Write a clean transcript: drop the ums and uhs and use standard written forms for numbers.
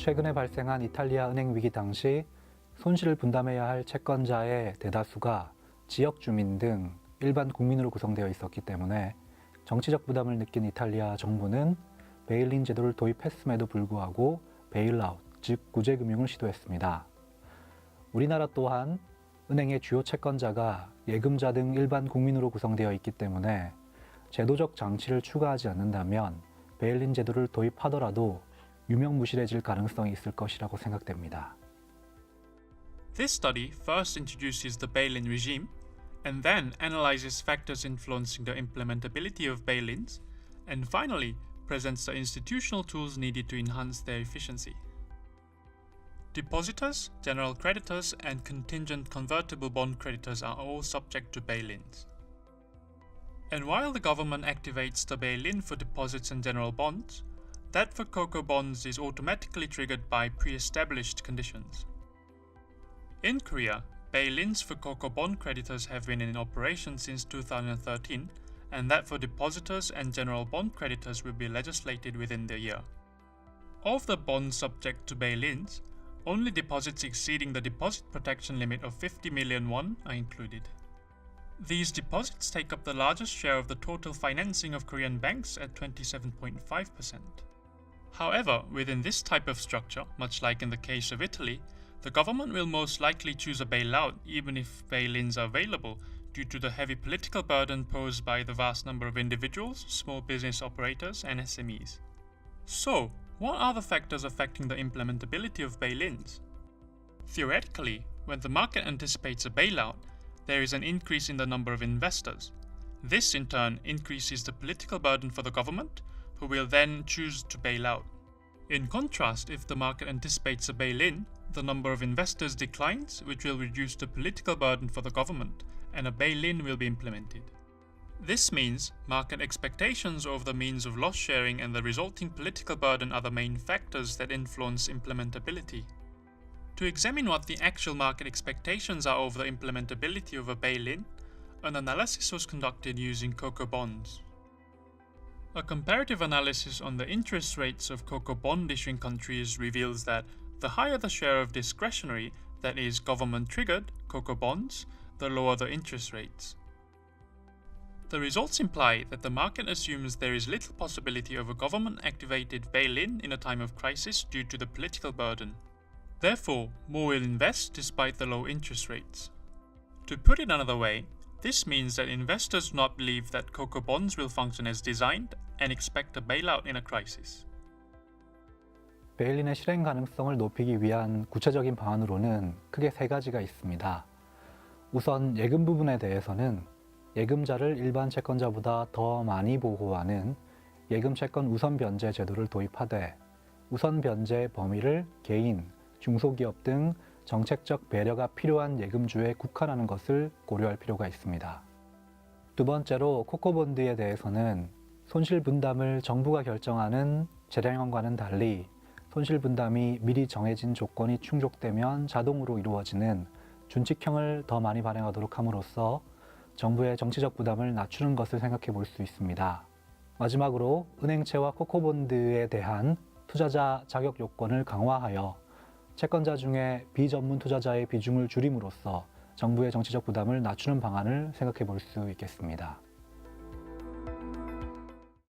최근에 발생한 이탈리아 은행 위기 당시 손실을 분담해야 할 채권자의 대다수가 지역 주민 등 일반 국민으로 구성되어 있었기 때문에 정치적 부담을 느낀 이탈리아 정부는 베일린 제도를 도입했음에도 불구하고 베일아웃, 즉 구제금융을 시도했습니다. 우리나라 또한 은행의 주요 채권자가 예금자 등 일반 국민으로 구성되어 있기 때문에 제도적 장치를 추가하지 않는다면 베일린 제도를 도입하더라도 유명무실해질 가능성이 있을 것이라고 생각됩니다. This study first introduces the bail-in regime and then analyzes factors influencing the implementability of bail-ins and finally presents the institutional tools needed to enhance their efficiency. Depositors, general creditors and contingent convertible bond creditors are all subject to bail-ins. And while the government activates the bail-in for deposits and general bonds, that for CoCo bonds is automatically triggered by pre-established conditions. In Korea, bail-ins for CoCo bond creditors have been in operation since 2013, and that for depositors and general bond creditors will be legislated within the year. Of the bonds subject to bail-ins, only deposits exceeding the deposit protection limit of 50 million won are included. These deposits take up the largest share of the total financing of Korean banks at 27.5%. However, within this type of structure, much like in the case of Italy, the government will most likely choose a bailout even if bail-ins are available due to the heavy political burden posed by the vast number of individuals, small business operators and SMEs. So, what are the factors affecting the implementability of bail-ins? Theoretically, when the market anticipates a bailout, there is an increase in the number of investors. This in turn increases the political burden for the government, who will then choose to bail out. In contrast, if the market anticipates a bail-in, the number of investors declines, which will reduce the political burden for the government, and a bail-in will be implemented. This means market expectations over the means of loss sharing and the resulting political burden are the main factors that influence implementability. To examine what the actual market expectations are over the implementability of a bail-in, an analysis was conducted using CoCo bonds. A comparative analysis on the interest rates of CoCo bond issuing countries reveals that the higher the share of discretionary, that is government-triggered, CoCo bonds, the lower the interest rates. The results imply that the market assumes there is little possibility of a government-activated bail-in in a time of crisis due to the political burden. Therefore, more will invest despite the low interest rates. To put it another way, this means that investors do not believe that CoCo bonds will function as designed and expect a bailout in a crisis. 베일린의 실행 가능성을 높이기 위한 구체적인 방안으로는 크게 세 가지가 있습니다. 우선 예금 부분에 대해서는 예금자를 일반 채권자보다 더 많이 보호하는 예금 채권 우선 변제 제도를 도입하되 우선 변제 범위를 개인, 중소기업 등 정책적 배려가 필요한 예금주에 국한하는 것을 고려할 필요가 있습니다. 두 번째로 코코본드에 대해서는 손실 분담을 정부가 결정하는 재량형과는 달리 손실 분담이 미리 정해진 조건이 충족되면 자동으로 이루어지는 준칙형을 더 많이 발행하도록 함으로써 정부의 정치적 부담을 낮추는 것을 생각해 볼 수 있습니다. 마지막으로 은행채와 코코본드에 대한 투자자 자격 요건을 강화하여 채권자 중에 비전문 투자자의 비중을 줄임으로써 정부의 정치적 부담을 낮추는 방안을 생각해 볼 수 있겠습니다.